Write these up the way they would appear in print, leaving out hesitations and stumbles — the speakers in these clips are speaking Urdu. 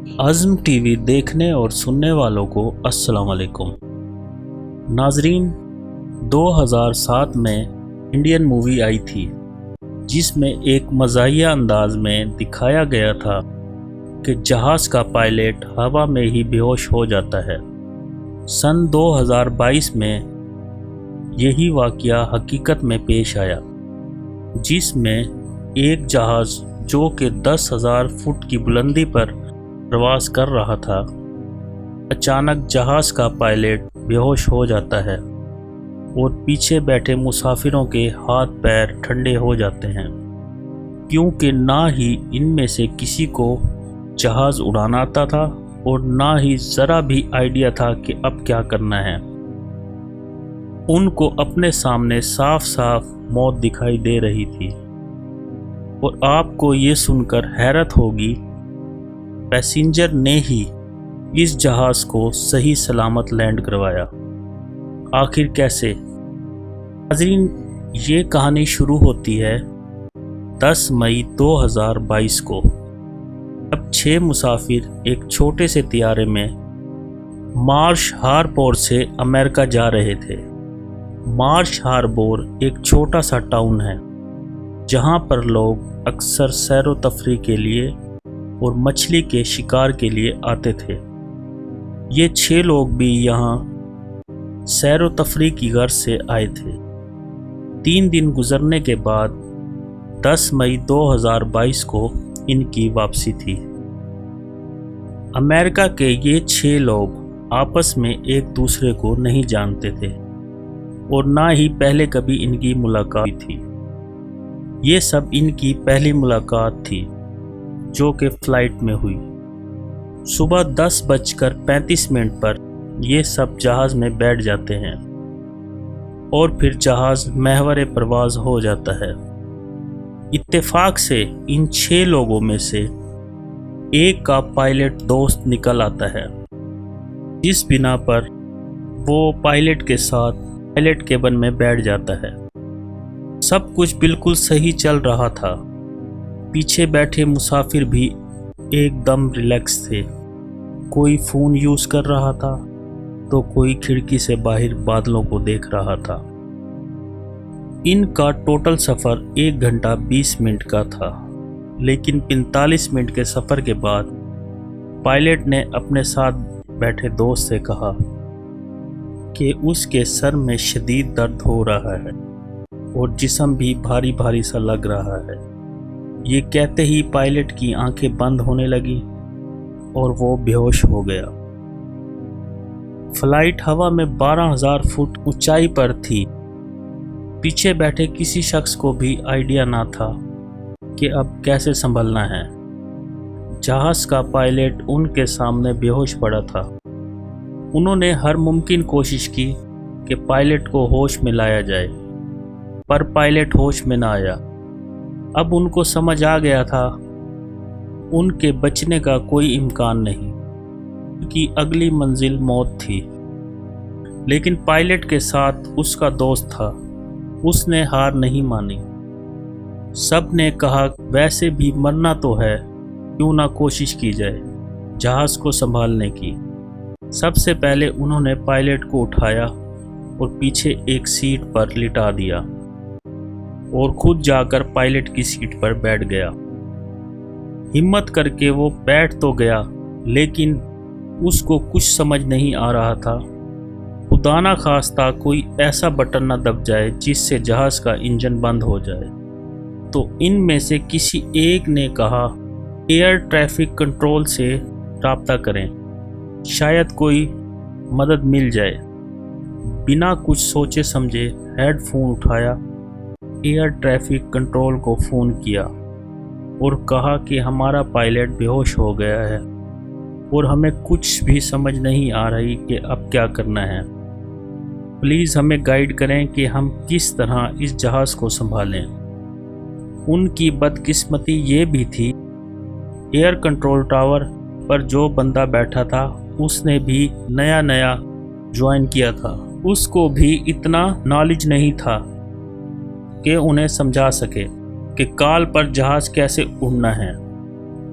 عزم ٹی وی دیکھنے اور سننے والوں کو السلام علیکم۔ ناظرین، 2007 میں انڈین مووی آئی تھی جس میں ایک مزاحیہ انداز میں دکھایا گیا تھا کہ جہاز کا پائلٹ ہوا میں ہی بے ہوش ہو جاتا ہے۔ سن 2022 میں یہی واقعہ حقیقت میں پیش آیا، جس میں ایک جہاز جو کہ 10,000 فٹ کی بلندی پر پرواز کر رہا تھا، اچانک جہاز کا پائلٹ بے ہوش ہو جاتا ہے اور پیچھے بیٹھے مسافروں کے ہاتھ پیر ٹھنڈے ہو جاتے ہیں، کیونکہ نہ ہی ان میں سے کسی کو جہاز اڑانا آتا تھا اور نہ ہی ذرا بھی آئیڈیا تھا کہ اب کیا کرنا ہے۔ ان کو اپنے سامنے صاف صاف موت دکھائی دے رہی تھی، اور آپ کو یہ سن کر حیرت ہوگی، پیسنجر نے ہی اس جہاز کو صحیح سلامت لینڈ کروایا۔ آخر کیسے؟ ناظرین، یہ کہانی شروع ہوتی ہے 10 مئی 2022 کو، جب 6 مسافر ایک چھوٹے سے طیارے میں مارش ہاربور سے امریکہ جا رہے تھے۔ مارش ہاربور ایک چھوٹا سا ٹاؤن ہے جہاں پر لوگ اکثر سیر و تفریح کے لیے اور مچھلی کے شکار کے لیے آتے تھے۔ یہ 6 لوگ بھی یہاں سیر و تفریح کی غرض سے آئے تھے۔ 3 دن گزرنے کے بعد 10 مئی 2022 کو ان کی واپسی تھی۔ امریکہ کے یہ 6 لوگ آپس میں ایک دوسرے کو نہیں جانتے تھے اور نہ ہی پہلے کبھی ان کی ملاقات تھی۔ یہ سب ان کی پہلی ملاقات تھی جو کہ فلائٹ میں ہوئی۔ صبح 10:35 پر یہ سب جہاز میں بیٹھ جاتے ہیں اور پھر جہاز محور پرواز ہو جاتا ہے۔ اتفاق سے ان 6 لوگوں میں سے ایک کا پائلٹ دوست نکل آتا ہے، جس بنا پر وہ پائلٹ کے ساتھ پائلٹ کیبن میں بیٹھ جاتا ہے۔ سب کچھ بالکل صحیح چل رہا تھا۔ پیچھے بیٹھے مسافر بھی ایک دم ریلیکس تھے۔ کوئی فون یوز کر رہا تھا تو کوئی کھڑکی سے باہر بادلوں کو دیکھ رہا تھا۔ ان کا ٹوٹل سفر 1 گھنٹہ 20 منٹ کا تھا، لیکن 45 منٹ کے سفر کے بعد پائلٹ نے اپنے ساتھ بیٹھے دوست سے کہا کہ اس کے سر میں شدید درد ہو رہا ہے اور جسم بھی بھاری بھاری سا لگ رہا ہے۔ یہ کہتے ہی پائلٹ کی آنکھیں بند ہونے لگی اور وہ بے ہوش ہو گیا۔ فلائٹ ہوا میں 12,000 فٹ اونچائی پر تھی۔ پیچھے بیٹھے کسی شخص کو بھی آئیڈیا نہ تھا کہ اب کیسے سنبھلنا ہے۔ جہاز کا پائلٹ ان کے سامنے بے ہوش پڑا تھا۔ انہوں نے ہر ممکن کوشش کی کہ پائلٹ کو ہوش میں لایا جائے، پر پائلٹ ہوش میں نہ آیا۔ اب ان کو سمجھ آ گیا تھا ان کے بچنے کا کوئی امکان نہیں، کیونکہ اگلی منزل موت تھی۔ لیکن پائلٹ کے ساتھ اس کا دوست تھا، اس نے ہار نہیں مانی۔ سب نے کہا ویسے بھی مرنا تو ہے، کیوں نہ کوشش کی جائے جہاز کو سنبھالنے کی۔ سب سے پہلے انہوں نے پائلٹ کو اٹھایا اور پیچھے ایک سیٹ پر لٹا دیا اور خود جا کر پائلٹ کی سیٹ پر بیٹھ گیا۔ ہمت کر کے وہ بیٹھ تو گیا، لیکن اس کو کچھ سمجھ نہیں آ رہا تھا۔ خدا نہ خواستہ کوئی ایسا بٹن نہ دب جائے جس سے جہاز کا انجن بند ہو جائے۔ تو ان میں سے کسی ایک نے کہا ایئر ٹریفک کنٹرول سے رابطہ کریں، شاید کوئی مدد مل جائے۔ بنا کچھ سوچے سمجھے ہیڈ فون اٹھایا، ایئر ٹریفک کنٹرول کو فون کیا اور کہا کہ ہمارا پائلٹ بے ہوش ہو گیا ہے اور ہمیں کچھ بھی سمجھ نہیں آ رہی کہ اب کیا کرنا ہے۔ پلیز ہمیں گائیڈ کریں کہ ہم کس طرح اس جہاز کو سنبھالیں۔ ان کی بدقسمتی یہ بھی تھی، ایئر کنٹرول ٹاور پر جو بندہ بیٹھا تھا اس نے بھی نیا جوائن کیا تھا۔ اس کو بھی اتنا نالج نہیں تھا کہ انہیں سمجھا سکے کہ کال پر جہاز کیسے اڑنا ہے۔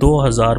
2,000